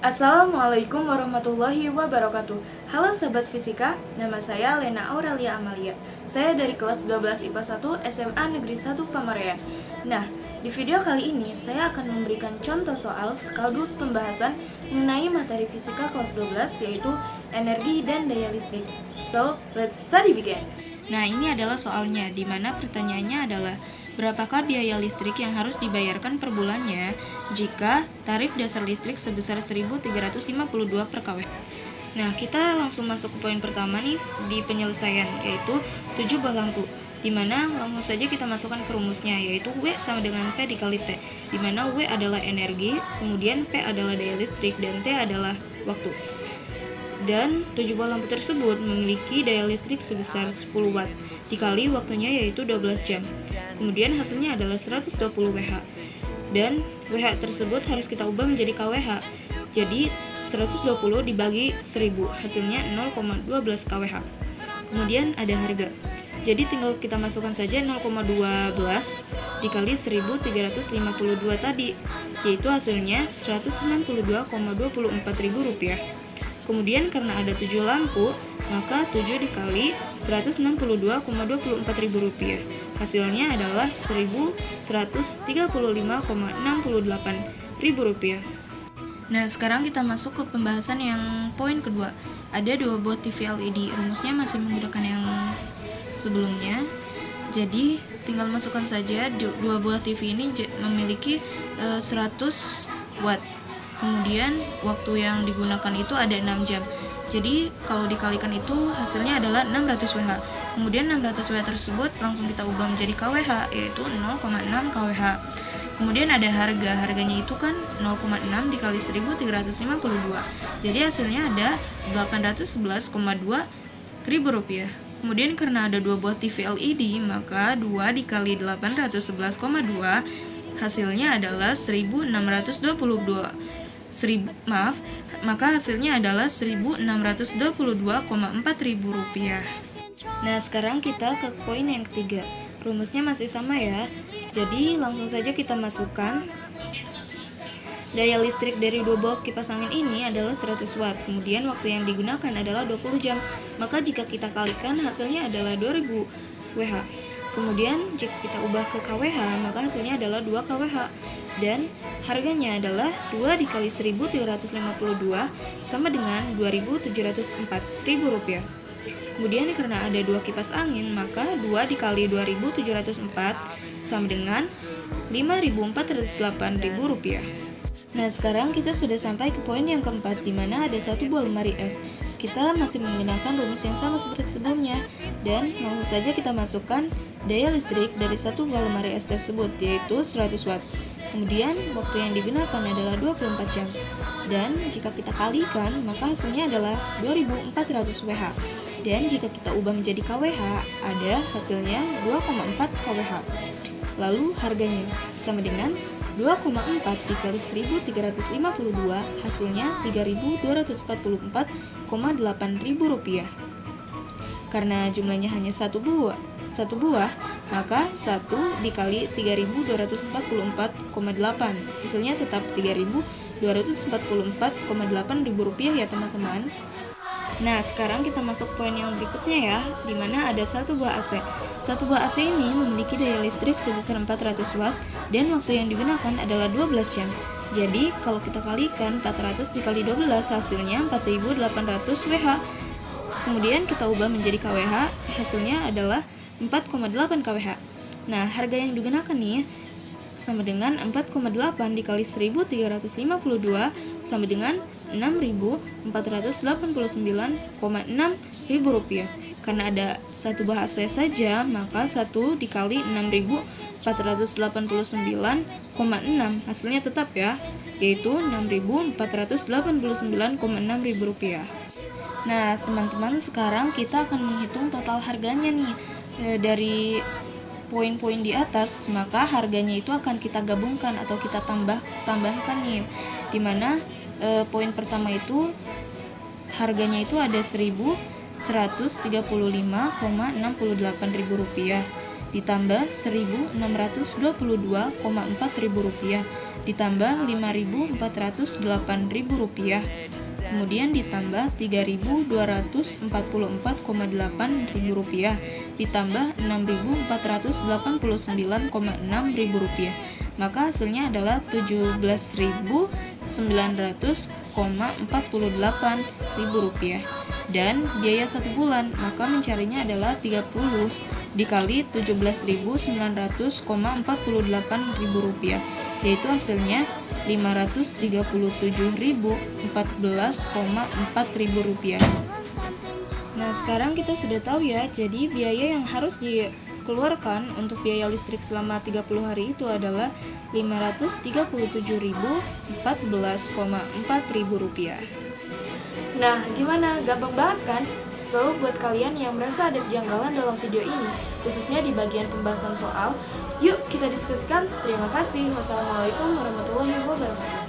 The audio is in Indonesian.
Assalamualaikum warahmatullahi wabarakatuh. Halo sahabat fisika, nama saya Lena Aurelia Amalia. Saya dari kelas 12 IPA 1 SMA Negeri 1 Pamarean. Nah, di video kali ini saya akan memberikan contoh soal sekaligus pembahasan mengenai materi fisika kelas 12 yaitu energi dan daya listrik. So, let's study begin. Nah, ini adalah soalnya, di mana pertanyaannya adalah berapakah biaya listrik yang harus dibayarkan per bulannya jika tarif dasar listrik sebesar 1.352 per kW. Nah, kita langsung masuk ke poin pertama nih di penyelesaian, yaitu 7 buah lampu. Di mana langsung saja kita masukkan ke rumusnya, yaitu W sama dengan P dikali T. Di mana W adalah energi, kemudian P adalah daya listrik, dan T adalah waktu. Dan 7 buah lampu tersebut memiliki daya listrik sebesar 10 watt dikali waktunya yaitu 12 jam. Kemudian hasilnya adalah 120 Wh. Dan Wh tersebut harus kita ubah menjadi kWh. Jadi 120 dibagi 1000 hasilnya 0,12 kWh. Kemudian ada harga. Jadi tinggal kita masukkan saja 0,12 dikali 1352 tadi, yaitu hasilnya 162,24 ribu rupiah. Kemudian karena ada 7 lampu, maka 7 dikali 162,24 ribu rupiah. Hasilnya adalah 1135,68 ribu rupiah. Nah, sekarang kita masuk ke pembahasan yang poin kedua. Ada 2 buah TV LED, rumusnya masih menggunakan yang sebelumnya. Jadi, tinggal masukkan saja 2 buah TV ini memiliki 100 watt. Kemudian waktu yang digunakan itu ada 6 jam. Jadi kalau dikalikan itu hasilnya adalah 600 Wh. Kemudian 600 Wh tersebut langsung kita ubah menjadi kWh, yaitu 0,6 kWh. Kemudian ada harga. Harganya itu kan 0,6 dikali 1352. Jadi hasilnya ada 811,2 ribu rupiah. Kemudian karena ada 2 buah TV LED, maka 2 dikali 811,2 hasilnya adalah 1622. Maka hasilnya adalah 1622,4 ribu rupiah. Nah, sekarang kita ke poin yang ketiga. Rumusnya masih sama ya. Jadi langsung saja kita masukkan. Daya listrik dari 2 buah kipas angin ini adalah 100 watt. Kemudian waktu yang digunakan adalah 20 jam. Maka jika kita kalikan hasilnya adalah 2000 Wh. Kemudian jika kita ubah ke kWh, maka hasilnya adalah 2 kWh. Dan harganya adalah 2 dikali 1352 sama dengan 2.704 ribu rupiah. Kemudian karena ada 2 kipas angin, maka 2 dikali 2.704 sama dengan 5.408 ribu rupiah. Nah, sekarang kita sudah sampai ke poin yang keempat, di mana ada 1 buah lemari es. Kita masih menggunakan rumus yang sama seperti sebelumnya, dan langsung saja kita masukkan daya listrik dari 1 buah lemari es tersebut, yaitu 100 watt. Kemudian waktu yang digunakan adalah 24 jam. Dan jika kita kalikan, maka hasilnya adalah 2400 Wh. Dan jika kita ubah menjadi kWh, ada hasilnya 2,4 kWh. Lalu harganya sama dengan 2,4 dikali 1352 hasilnya 3.244,8 ribu rupiah. Karena jumlahnya hanya satu buah, maka 1 dikali 3.244,8 hasilnya tetap 3.244,8 ribu rupiah ya teman-teman. Nah, sekarang kita masuk poin yang berikutnya ya, dimana ada 1 buah AC. 1 buah AC ini memiliki daya listrik sebesar 400 watt dan waktu yang digunakan adalah 12 jam. Jadi, kalau kita kalikan 400 dikali 12 hasilnya 4.800 Wh. Kemudian kita ubah menjadi kWh, hasilnya adalah 4,8 kWh. Nah, harga yang digunakan nih sama dengan 4,8 dikali 1352 sama dengan 6.489,6 ribu rupiah. Karena ada 1 buah AC saja, maka 1 dikali 6.489,6 hasilnya tetap ya, yaitu 6.489,6 ribu rupiah. Nah, teman-teman, sekarang kita akan menghitung total harganya nih dari poin-poin di atas, maka harganya itu akan kita gabungkan atau kita tambahkan nih, dimana poin pertama itu harganya itu ada 1.135,68 ribu rupiah, ditambah Rp1.622,4.000, ditambah Rp5.408.000, kemudian ditambah Rp3.244,8.000, ditambah Rp6.489,6.000. Maka hasilnya adalah Rp17.900,48.000. Dan biaya 1 bulan, maka mencarinya adalah 30 dikali Rp17.900,48.000, yaitu hasilnya Rp537.014,4.000. Nah, sekarang kita sudah tahu ya, jadi biaya yang harus dikeluarkan untuk biaya listrik selama 30 hari itu adalah Rp537.014,4.000. Nah, gimana? Gampang banget kan? So, buat kalian yang merasa ada kejanggalan dalam video ini, khususnya di bagian pembahasan soal, yuk kita diskusikan. Terima kasih. Wassalamualaikum warahmatullahi wabarakatuh.